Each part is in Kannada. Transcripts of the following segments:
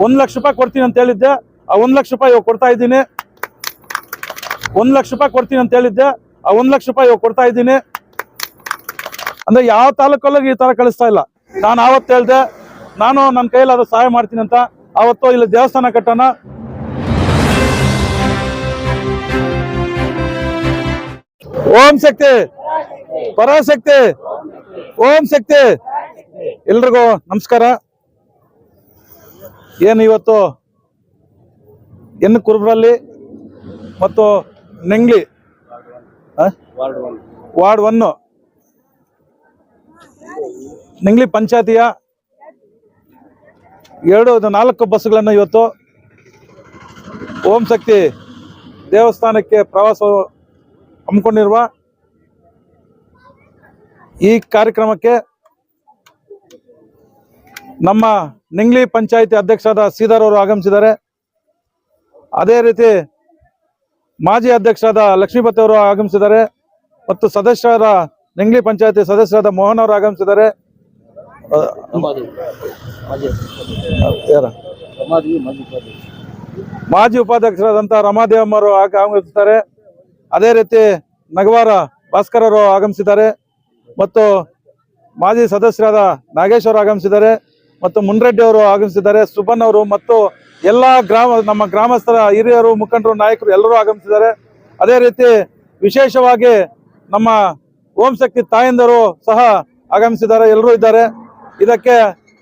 1 ಲಕ್ಷ ರೂಪಾಯಿ ಕೊಡ್ತೀನಿ ಅಂತ ಹೇಳಿದ್ದೆ. ಆ 1 ಲಕ್ಷ ರೂಪಾಯಿ ಇವಾಗ ಕೊಡ್ತಾ ಇದ್ದೀನಿ. 1 ಲಕ್ಷ ರೂಪಾಯಿ ಕೊಡ್ತೀನಿ ಅಂತ ಹೇಳಿದ್ದೆ. ಆ 1 ಲಕ್ಷ ರೂಪಾಯಿ ಇವಾಗ ಕೊಡ್ತಾ ಇದ್ದೀನಿ. ಅಂದ್ರೆ ಯಾವ ತಾಲೂಕಲ್ಲೂ ಈ ತರ ಕಳಿಸ್ತಾ ಇಲ್ಲ. ನಾನು ಆವತ್ತು ಹೇಳ್ದೆ, ನಾನು ನನ್ನ ಕೈಲಾದ ಸಹಾಯ ಮಾಡ್ತೀನಿ ಅಂತ. ಅವತ್ತು ಇಲ್ಲಿ ದೇವಸ್ಥಾನ ಕಟ್ಟೋಣ. ಓಂ ಶಕ್ತಿ, ಪರಾಶಕ್ತಿ, ಓಂ ಶಕ್ತಿ. ಎಲ್ರಿಗೂ ನಮಸ್ಕಾರ. ಏನು ಇವತ್ತು ಕುರುಬ್ರಲ್ಲಿ ಮತ್ತು ನೆಂಗ್ಲಿ ವಾರ್ಡ್ 1 ನೆಂಗ್ಲಿ ಪಂಚಾಯತಿಯ 4 ಬಸ್ಗಳನ್ನು ಇವತ್ತು ಓಂ ಶಕ್ತಿ ದೇವಸ್ಥಾನಕ್ಕೆ ಪ್ರವಾಸ ಹಮ್ಮಿಕೊಂಡಿರುವ ಈ ಕಾರ್ಯಕ್ರಮಕ್ಕೆ ನಮ್ಮ ನೆಂಗ್ಲಿ ಪಂಚಾಯತಿ ಅಧ್ಯಕ್ಷರಾದ ಶ್ರೀಧರ್ ಅವರು ಆಗಮಿಸಿದ್ದಾರೆ. ಅದೇ ರೀತಿ ಮಾಜಿ ಅಧ್ಯಕ್ಷರಾದ ಲಕ್ಷ್ಮೀಪತಿ ಅವರು ಆಗಮಿಸಿದ್ದಾರೆ ಮತ್ತು ಸದಸ್ಯರಾದ ನೆಂಗ್ಲಿ ಪಂಚಾಯತಿ ಸದಸ್ಯರಾದ ಮೋಹನ್ ಅವರು ಆಗಮಿಸಿದ್ದಾರೆ. ಮಾಜಿ ಉಪಾಧ್ಯಕ್ಷರಾದಂಥ ರಮಾದೇವಮ್ಮ ಅವರು ಆಗಮಿಸುತ್ತಾರೆ. ಅದೇ ರೀತಿ ನಗವಾರ ಭಾಸ್ಕರ್ ಅವರು ಆಗಮಿಸಿದ್ದಾರೆ ಮತ್ತು ಮಾಜಿ ಸದಸ್ಯರಾದ ನಾಗೇಶ್ ಅವರು ಆಗಮಿಸಿದ್ದಾರೆ ಮತ್ತು ಮುನ್ರೆಡ್ಡಿ ಅವರು ಆಗಮಿಸಿದ್ದಾರೆ. ಸುಬನ್ ಅವರು ಮತ್ತು ಎಲ್ಲ ನಮ್ಮ ಗ್ರಾಮಸ್ಥರ ಹಿರಿಯರು, ಮುಖಂಡರು, ನಾಯಕರು ಎಲ್ಲರೂ ಆಗಮಿಸಿದ್ದಾರೆ. ಅದೇ ರೀತಿ ವಿಶೇಷವಾಗಿ ನಮ್ಮ ಓಂ ಶಕ್ತಿ ತಾಯಂದರು ಸಹ ಆಗಮಿಸಿದ್ದಾರೆ. ಎಲ್ಲರೂ ಇದ್ದಾರೆ. ಇದಕ್ಕೆ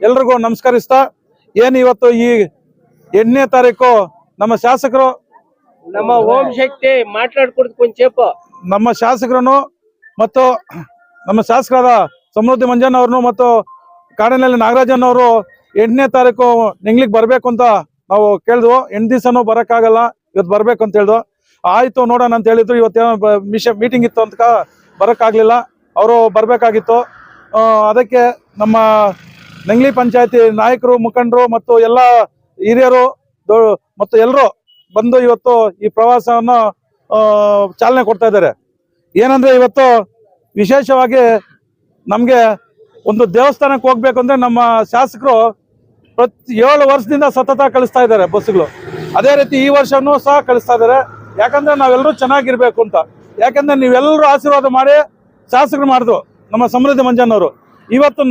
ಎಲ್ರಿಗೂ ನಮಸ್ಕರಿಸ್ತಾ, ಏನು ಇವತ್ತು ಈ 8ನೇ ತಾರೀಕು ನಮ್ಮ ಶಾಸಕರು, ನಮ್ಮ ಓಂ ಶಕ್ತಿ ಮಾತಾಡ್ಕೊಡ್ತು ಕೊಂಚೇಪ ನಮ್ಮ ಶಾಸಕರನ್ನು ಮತ್ತು ನಮ್ಮ ಶಾಸಕರಾದ ಸಮೃದ್ಧಿ ಮಂಜಣ್ಣ ಅವ್ರನ್ನು ಮತ್ತು ಕಾಡಿನಲ್ಲಿ ನಾಗರಾಜನ್ ಅವರು 8ನೇ ತಾರೀಕು ನೆಂಗ್ಲಿಗೆ ಬರ್ಬೇಕು ಅಂತ ನಾವು ಕೇಳಿದ್ವು. 8 ದಿವಸನೂ ಬರೋಕ್ಕಾಗಲ್ಲ, ಇವತ್ತು ಬರ್ಬೇಕು ಅಂತ ಹೇಳಿದ್ವು. ಆಯ್ತು ನೋಡೋಣ ಅಂತ ಹೇಳಿದ್ರು. ಇವತ್ತೇನೋ ಮೀಟಿಂಗ್ ಇತ್ತು ಅಂತ ಬರೋಕ್ಕಾಗಲಿಲ್ಲ. ಅವರು ಬರಬೇಕಾಗಿತ್ತು. ಅದಕ್ಕೆ ನಮ್ಮ ನೆಂಗ್ಲಿ ಪಂಚಾಯತಿ ನಾಯಕರು, ಮುಖಂಡರು ಮತ್ತು ಎಲ್ಲ ಹಿರಿಯರು ಮತ್ತು ಎಲ್ಲರೂ ಬಂದು ಇವತ್ತು ಈ ಪ್ರವಾಸವನ್ನು ಚಾಲನೆ ಕೊಡ್ತಾ ಇದ್ದಾರೆ. ಏನಂದ್ರೆ ಇವತ್ತು ವಿಶೇಷವಾಗಿ ನಮಗೆ ಒಂದು ದೇವಸ್ಥಾನಕ್ಕೆ ಹೋಗ್ಬೇಕು ಅಂದ್ರೆ ನಮ್ಮ ಶಾಸಕರು 7 ವರ್ಷದಿಂದ ಸತತ ಕಳಿಸ್ತಾ ಇದ್ದಾರೆ ಬಸ್ಸುಗಳು. ಅದೇ ರೀತಿ ಈ ವರ್ಷನೂ ಸಹ ಕಳಿಸ್ತಾ ಇದ್ದಾರೆ. ಯಾಕಂದ್ರೆ ನಾವೆಲ್ಲರೂ ಚೆನ್ನಾಗಿರ್ಬೇಕು ಅಂತ. ಯಾಕಂದ್ರೆ ನೀವೆಲ್ಲರೂ ಆಶೀರ್ವಾದ ಮಾಡಿ ಶಾಸಕರು ಮಾಡಿದ್ರು ನಮ್ಮ ಸಮೃದ್ಧಿ ಮಂಜಣ್ಣವರು. ಇವತ್ತು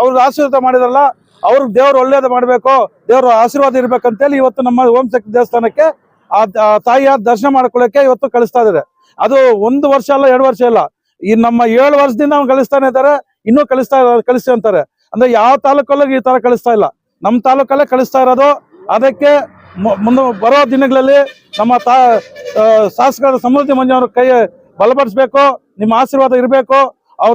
ಅವ್ರ ಆಶೀರ್ವಾದ ಮಾಡಿದ್ರಲ್ಲ, ಅವ್ರಿಗೆ ದೇವ್ರು ಒಳ್ಳೇದು ಮಾಡಬೇಕು, ದೇವ್ರ ಆಶೀರ್ವಾದ ಇರ್ಬೇಕಂತೇಳಿ ಇವತ್ತು ನಮ್ಮ ಓಂ ಶಕ್ತಿ ದೇವಸ್ಥಾನಕ್ಕೆ ಆ ತಾಯಿಯ ದರ್ಶನ ಮಾಡ್ಕೊಳ್ಳೋಕೆ ಇವತ್ತು ಕಳಿಸ್ತಾ ಇದ್ದಾರೆ. ಅದು 1 ವರ್ಷ ಅಲ್ಲ, 2 ವರ್ಷ ಇಲ್ಲ, ಈ ನಮ್ಮ 7 ವರ್ಷದಿಂದ ಅವ್ನು ಕಳಿಸ್ತಾನೆ ಇದ್ದಾರೆ. ಇನ್ನೂ ಕಳಿಸ್ತೀವಿ ಅಂತಾರೆ. ಅಂದ್ರೆ ಯಾವ ತಾಲೂಕಲ್ಲೂ ಈ ತರ ಕಳಿಸ್ತಾ ಇಲ್ಲ, ನಮ್ಮ ತಾಲೂಕಲ್ಲೇ ಕಳಿಸ್ತಾ ಇರೋದು. ಅದಕ್ಕೆ ಮುಂದೆ ಬರೋ ದಿನಗಳಲ್ಲಿ ನಮ್ಮ ಶಾಸಕರ ಸಮೃದ್ಧಿ ಮಂಜವ್ರ ಕೈ ಬಲಪಡಿಸ್ಬೇಕು. ನಿಮ್ಮ ಆಶೀರ್ವಾದ ಇರಬೇಕು.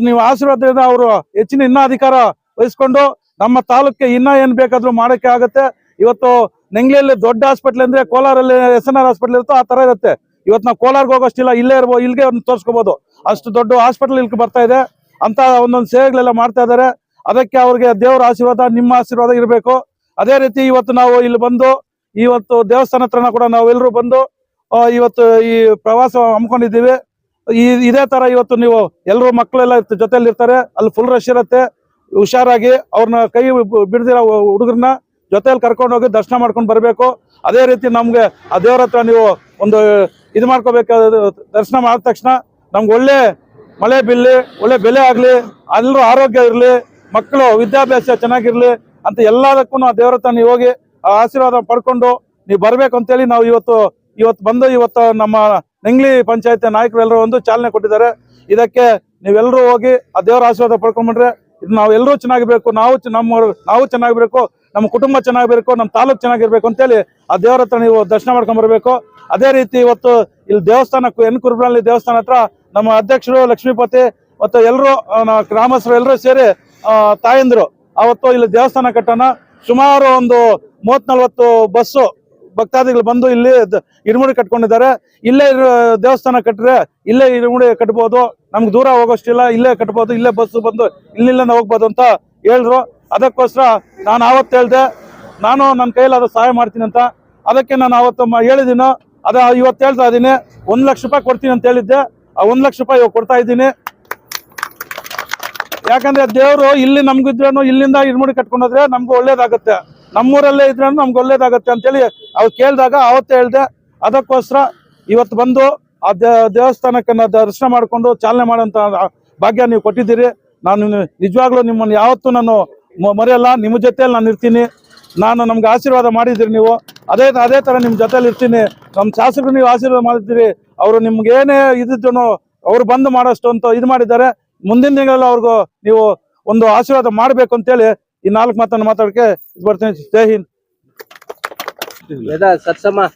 ನೀವು ಆಶೀರ್ವಾದದಿಂದ ಅವರು ಹೆಚ್ಚಿನ ಇನ್ನೂ ಅಧಿಕಾರ ವಹಿಸ್ಕೊಂಡು ನಮ್ಮ ತಾಲೂಕಿಗೆ ಇನ್ನೂ ಏನು ಬೇಕಾದ್ರೂ ಮಾಡೋಕ್ಕೆ ಆಗುತ್ತೆ. ಇವತ್ತು ನೆಂಗ್ಲಿಯಲ್ಲಿ ದೊಡ್ಡ ಹಾಸ್ಪಿಟ್ಲ್ ಅಂದ್ರೆ ಕೋಲಾರಲ್ಲಿ SNR ಹಾಸ್ಪಿಟ್ಲ್ ಇರುತ್ತೋ ಆ ತರ ಇರುತ್ತೆ. ಇವತ್ತು ನಾವು ಕೋಲಾರ್ಗೆ ಹೋಗೋಷ್ಟಿಲ್ಲ, ಇಲ್ಲೇ ಇರ್ಬೋದು, ಇಲ್ಲಿಗೆ ತೋರಿಸ್ಕೋಬಹುದು. ಅಷ್ಟು ದೊಡ್ಡ ಹಾಸ್ಪಿಟಲ್ ಇಲ್ಲಿ ಬರ್ತಾ ಇದೆ ಅಂತ ಒಂದೊಂದು ಸೇವೆಗಳೆಲ್ಲ ಮಾಡ್ತಾ ಇದ್ದಾರೆ. ಅದಕ್ಕೆ ಅವ್ರಿಗೆ ದೇವರ ಆಶೀರ್ವಾದ, ನಿಮ್ಮ ಆಶೀರ್ವಾದ ಇರಬೇಕು. ಅದೇ ರೀತಿ ಇವತ್ತು ನಾವು ಇಲ್ಲಿ ಬಂದು ಇವತ್ತು ದೇವಸ್ಥಾನ ಹತ್ರನ ಕೂಡ ನಾವೆಲ್ಲರೂ ಬಂದು ಇವತ್ತು ಈ ಪ್ರವಾಸ ಹಮ್ಮಿಕೊಂಡಿದ್ದೀವಿ. ಇದೇ ತರ ಇವತ್ತು ನೀವು ಎಲ್ಲರೂ ಮಕ್ಕಳೆಲ್ಲ ಜೊತೆಲಿ ಇರ್ತಾರೆ. ಅಲ್ಲಿ ಫುಲ್ ರಶ್ ಇರುತ್ತೆ. ಹುಷಾರಾಗಿ ಅವ್ರನ್ನ ಕೈ ಬಿಡದಿರೋ ಹುಡುಗರನ್ನ ಜೊತೆಯಲ್ಲಿ ಕರ್ಕೊಂಡು ಹೋಗಿ ದರ್ಶನ ಮಾಡ್ಕೊಂಡು ಬರಬೇಕು. ಅದೇ ರೀತಿ ನಮ್ಗೆ ಆ ದೇವರ ಹತ್ರ ನೀವು ಒಂದು ಇದು ಮಾಡ್ಕೋಬೇಕಾದ ದರ್ಶನ ಮಾಡಿದ ತಕ್ಷಣ ನಮ್ಗೆ ಒಳ್ಳೆ ಮಳೆ ಬಿಲ್ಲಿ, ಒಳ್ಳೆ ಬೆಲೆ ಆಗ್ಲಿ, ಎಲ್ಲರೂ ಆರೋಗ್ಯ ಇರಲಿ, ಮಕ್ಕಳು ವಿದ್ಯಾಭ್ಯಾಸ ಚೆನ್ನಾಗಿರ್ಲಿ ಅಂತ ಎಲ್ಲದಕ್ಕೂ ಆ ದೇವರ ಹತ್ರ ನೀವು ಹೋಗಿ ಆ ಆಶೀರ್ವಾದ ಪಡ್ಕೊಂಡು ನೀವು ಬರ್ಬೇಕು ಅಂತೇಳಿ ನಾವು ಇವತ್ತು ಬಂದು ಇವತ್ತು ನಮ್ಮ ನೆಂಗ್ಲಿ ಪಂಚಾಯತ್ ನಾಯಕರು ಎಲ್ಲರೂ ಒಂದು ಚಾಲನೆ ಕೊಟ್ಟಿದ್ದಾರೆ. ಇದಕ್ಕೆ ನೀವೆಲ್ಲರೂ ಹೋಗಿ ಆ ದೇವರ ಆಶೀರ್ವಾದ ಪಡ್ಕೊಂಡ್ಬಿಟ್ರೆ ನಾವೆಲ್ಲರೂ ಚೆನ್ನಾಗಿರ್ಬೇಕು, ನಾವು ಚೆನ್ನಾಗಿರ್ಬೇಕು, ನಮ್ಮ ಕುಟುಂಬ ಚೆನ್ನಾಗಿರ್ಬೇಕು, ನಮ್ಮ ತಾಲೂಕು ಚೆನ್ನಾಗಿರ್ಬೇಕು ಅಂತೇಳಿ ಆ ದೇವರ ಹತ್ರ ನೀವು ದರ್ಶನ ಮಾಡ್ಕೊಂಡ್ ಬರ್ಬೇಕು. ಅದೇ ರೀತಿ ಇವತ್ತು ಇಲ್ಲಿ ದೇವಸ್ಥಾನಕ್ಕೂ ಕುರುಬ್ರಲ್ಲಿ ದೇವಸ್ಥಾನ ಹತ್ರ ನಮ್ಮ ಅಧ್ಯಕ್ಷರು ಲಕ್ಷ್ಮೀಪತಿ ಮತ್ತು ಎಲ್ಲರೂ ಗ್ರಾಮಸ್ಥರು ಎಲ್ಲರೂ ಸೇರಿ ತಾಯಂದ್ರು ಅವತ್ತು ಇಲ್ಲಿ ದೇವಸ್ಥಾನ ಕಟ್ಟೋಣ. ಸುಮಾರು ಒಂದು 30-40 ಬಸ್ಸು ಭಕ್ತಾದಿಗಳು ಬಂದು ಇಲ್ಲಿ ಇರುಮುಡಿ ಕಟ್ಕೊಂಡಿದ್ದಾರೆ. ಇಲ್ಲೇ ದೇವಸ್ಥಾನ ಕಟ್ಟಿದ್ರೆ ಇಲ್ಲೇ ಇರುಮುಡಿ ಕಟ್ಬೋದು, ನಮ್ಗೆ ದೂರ ಹೋಗೋಷ್ಟಿಲ್ಲ, ಇಲ್ಲೇ ಕಟ್ಬೋದು, ಇಲ್ಲೇ ಬಸ್ಸು ಬಂದು ಇಲ್ಲಿಂದ ಹೋಗ್ಬೋದು ಅಂತ ಹೇಳಿದ್ರು. ಅದಕ್ಕೋಸ್ಕರ ನಾನು ಆವತ್ತು ಹೇಳ್ದೆ, ನಾನು ನನ್ನ ಕೈಲಾದ ಸಹಾಯ ಮಾಡ್ತೀನಿ ಅಂತ. ಅದಕ್ಕೆ ನಾನು ಆವತ್ತು ಹೇಳಿದ್ದೀನೋ ಇವತ್ತು ಹೇಳ್ತಾ ಇದ್ದೀನಿ. 1 ಲಕ್ಷ ರೂಪಾಯಿ ಕೊಡ್ತೀನಿ ಅಂತ ಹೇಳಿದ್ದೆ. ಆ 1 ಲಕ್ಷ ರೂಪಾಯಿ ಇವಾಗ ಕೊಡ್ತಾ ಇದ್ದೀನಿ. ಯಾಕಂದ್ರೆ ದೇವರು ಇಲ್ಲಿ ನಮ್ಗಿದ್ರೇನು ಇಲ್ಲಿಂದ ಇರುಮುಡಿ ಕಟ್ಕೊಂಡೋದ್ರೆ ನಮ್ಗೂ ಒಳ್ಳೇದಾಗುತ್ತೆ. ನಮ್ಮೂರಲ್ಲೇ ಇದ್ರೆ ನಮ್ಗೆ ಒಳ್ಳೇದಾಗತ್ತೆ ಅಂತೇಳಿ ಅವ್ರು ಕೇಳಿದಾಗ ಅವತ್ತೇ ಹೇಳ್ದೆ. ಅದಕ್ಕೋಸ್ಕರ ಇವತ್ತು ಬಂದು ಆ ದೇವಸ್ಥಾನಕ್ಕೆ ದರ್ಶನ ಮಾಡಿಕೊಂಡು ಚಾಲನೆ ಮಾಡೋಂಥ ಭಾಗ್ಯ ನೀವು ಕೊಟ್ಟಿದ್ದೀರಿ. ನಾನು ನಿಜವಾಗ್ಲೂ ನಿಮ್ಮನ್ನು ಯಾವತ್ತೂ ನಾನು ಮರೆಯಲ್ಲ. ನಿಮ್ಮ ಜೊತೆಯಲ್ಲಿ ನಾನು ಇರ್ತೀನಿ. ನಮ್ಗೆ ಆಶೀರ್ವಾದ ಮಾಡಿದ್ದೀರಿ ನೀವು, ಅದೇ ಥರ ನಿಮ್ಮ ಜೊತೆಲಿ ಇರ್ತೀನಿ. ನಮ್ಮ ಶಾಸಕರು ನೀವು ಆಶೀರ್ವಾದ ಮಾಡಿದ್ದೀರಿ. ಅವರು ನಿಮ್ಗೆ ಏನೇ ಇದ್ದಿದ್ದನು ಅವ್ರು ಬಂದು ಮಾಡೋಷ್ಟು ಅಂತ ಇದು ಮಾಡಿದ್ದಾರೆ. ಮುಂದಿನ ದಿನಗಳಲ್ಲಿ ಅವ್ರಿಗೂ ನೀವು ಒಂದು ಆಶೀರ್ವಾದ ಮಾಡಬೇಕು ಅಂತೇಳಿ ಈ 4 ಮಾತನ್ನು ಮಾತಾಡಕ್ಕೆ ಬರ್ತೀನಿ. ಜೈ ಹಿಂದ್. ಸತ್ಸಮ್ಮ